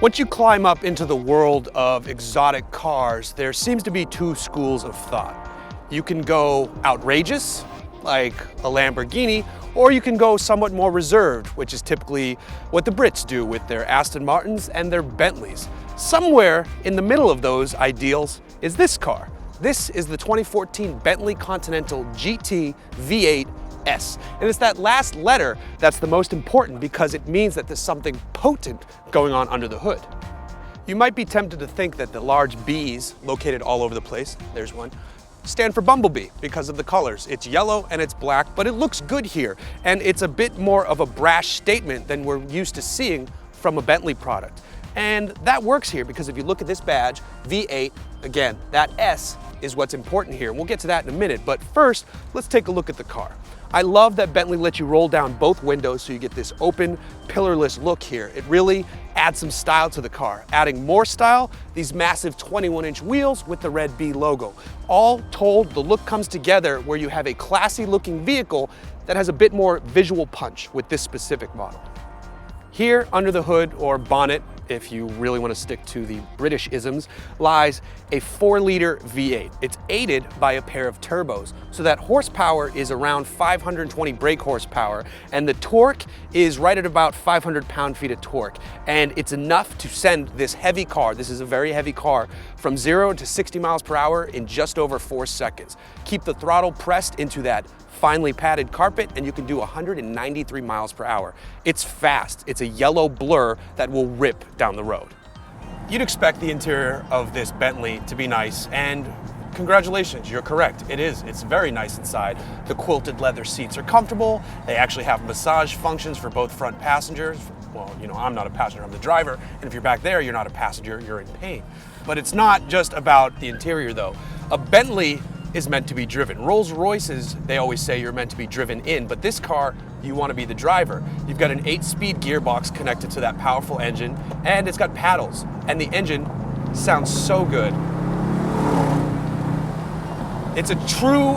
Once you climb up into the world of exotic cars, there seems to be two schools of thought. You can go outrageous, like a Lamborghini, or you can go somewhat more reserved, which is typically what the Brits do with their Aston Martins and their Bentleys. Somewhere in the middle of those ideals is this car. This is the 2014 Bentley Continental GT V8 S. And it's that last letter that's the most important because it means that there's something potent going on under the hood. You might be tempted to think that the large B's located all over the place, there's one, stand for Bumblebee because of the colors. It's yellow and it's black, but it looks good here. And it's a bit more of a brash statement than we're used to seeing from a Bentley product. And that works here because if you look at this badge, V8, again, that S is what's important here. We'll get to that in a minute, but first, let's take a look at the car. I love that Bentley lets you roll down both windows so you get this open, pillarless look here. It really adds some style to the car. Adding more style, these massive 21-inch wheels with the red B logo. All told, the look comes together where you have a classy looking vehicle that has a bit more visual punch with this specific model. Here under the hood, or bonnet, if you really want to stick to the British isms, lies a 4-liter V8. It's aided by a pair of turbos, so that horsepower is around 520 brake horsepower, and the torque is right at about 500 pound-feet of torque. And it's enough to send this heavy car, this is a very heavy car, from 0 to 60 miles per hour in just over 4 seconds. Keep the throttle pressed into that finely padded carpet and you can do 193 miles per hour. It's fast. It's a yellow blur that will rip down the road. You'd expect the interior of this Bentley to be nice, and congratulations, you're correct. It is. It's very nice inside. The quilted leather seats are comfortable. They actually have massage functions for both front passengers. Well, you know, I'm not a passenger, I'm the driver, and if you're back there, you're not a passenger, you're in pain. But it's not just about the interior though. A Bentley is meant to be driven. Rolls-Royces, they always say you're meant to be driven in, but this car, you want to be the driver. You've got an 8-speed gearbox connected to that powerful engine, and it's got paddles, and the engine sounds so good. It's a true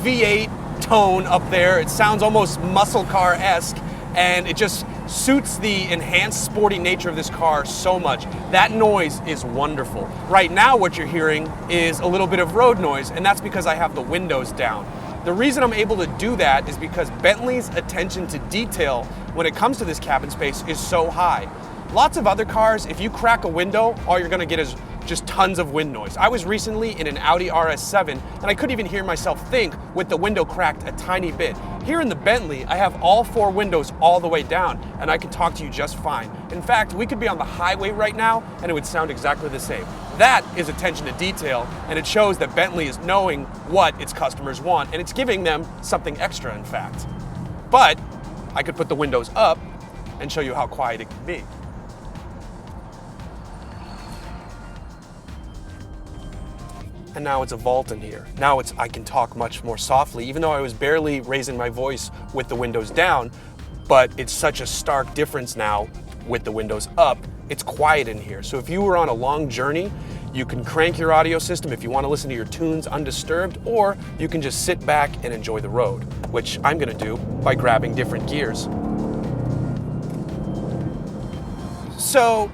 V8 tone up there. It sounds almost muscle car-esque, and it just suits the enhanced sporty nature of this car so much. That noise is wonderful. Right now what you're hearing is a little bit of road noise, and that's because I have the windows down. The reason I'm able to do that is because Bentley's attention to detail when it comes to this cabin space is so high. Lots of other cars, if you crack a window, all you're gonna get is just tons of wind noise. I was recently in an Audi RS7 and I couldn't even hear myself think with the window cracked a tiny bit. Here in the Bentley, I have all 4 windows all the way down and I can talk to you just fine. In fact, we could be on the highway right now and it would sound exactly the same. That is attention to detail, and it shows that Bentley is knowing what its customers want, and it's giving them something extra, in fact. But I could put the windows up and show you how quiet it can be. And now it's a vault in here. Now I can talk much more softly, even though I was barely raising my voice with the windows down, but it's such a stark difference now with the windows up. It's quiet in here. So if you were on a long journey, you can crank your audio system if you want to listen to your tunes undisturbed, or you can just sit back and enjoy the road, which I'm gonna do by grabbing different gears. So,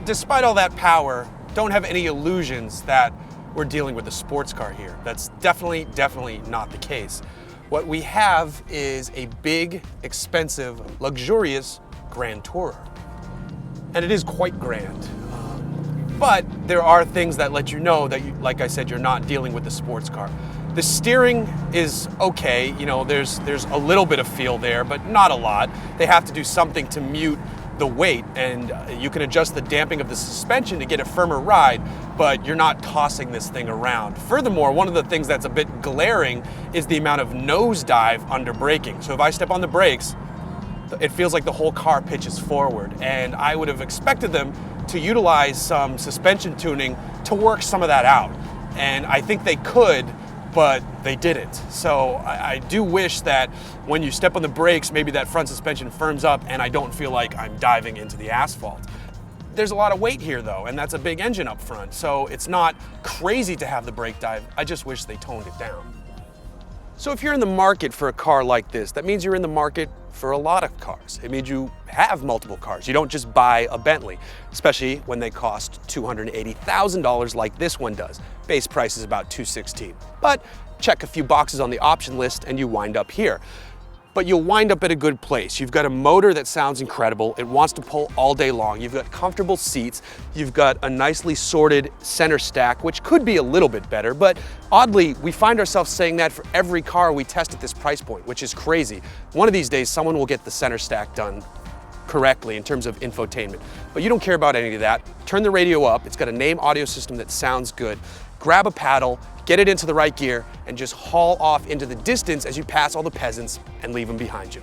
despite all that power, don't have any illusions that we're dealing with a sports car here. That's definitely not the case. What we have is a big, expensive, luxurious Grand Tourer. And it is quite grand. But there are things that let you know that, like I said, you're not dealing with a sports car. The steering is okay, you know, there's a little bit of feel there, but not a lot. They have to do something to mute the weight, and you can adjust the damping of the suspension to get a firmer ride, but you're not tossing this thing around. Furthermore, one of the things that's a bit glaring is the amount of nosedive under braking. So if I step on the brakes, it feels like the whole car pitches forward, and I would have expected them to utilize some suspension tuning to work some of that out. And I think they could, but they didn't. So I do wish that when you step on the brakes, maybe that front suspension firms up and I don't feel like I'm diving into the asphalt. There's a lot of weight here though, and that's a big engine up front, so it's not crazy to have the brake dive. I just wish they toned it down. So if you're in the market for a car like this, that means you're in the market for a lot of cars. It means you have multiple cars. You don't just buy a Bentley, especially when they cost $280,000 like this one does. Base price is about $216,000. But check a few boxes on the option list and you wind up here. But you'll wind up at a good place. You've got a motor that sounds incredible. It wants to pull all day long. You've got comfortable seats. You've got a nicely sorted center stack, which could be a little bit better, but oddly, we find ourselves saying that for every car we test at this price point, which is crazy. One of these days, someone will get the center stack done correctly in terms of infotainment, but you don't care about any of that. Turn the radio up. It's got a name audio system that sounds good. Grab a paddle, get it into the right gear, and just haul off into the distance as you pass all the peasants and leave them behind you.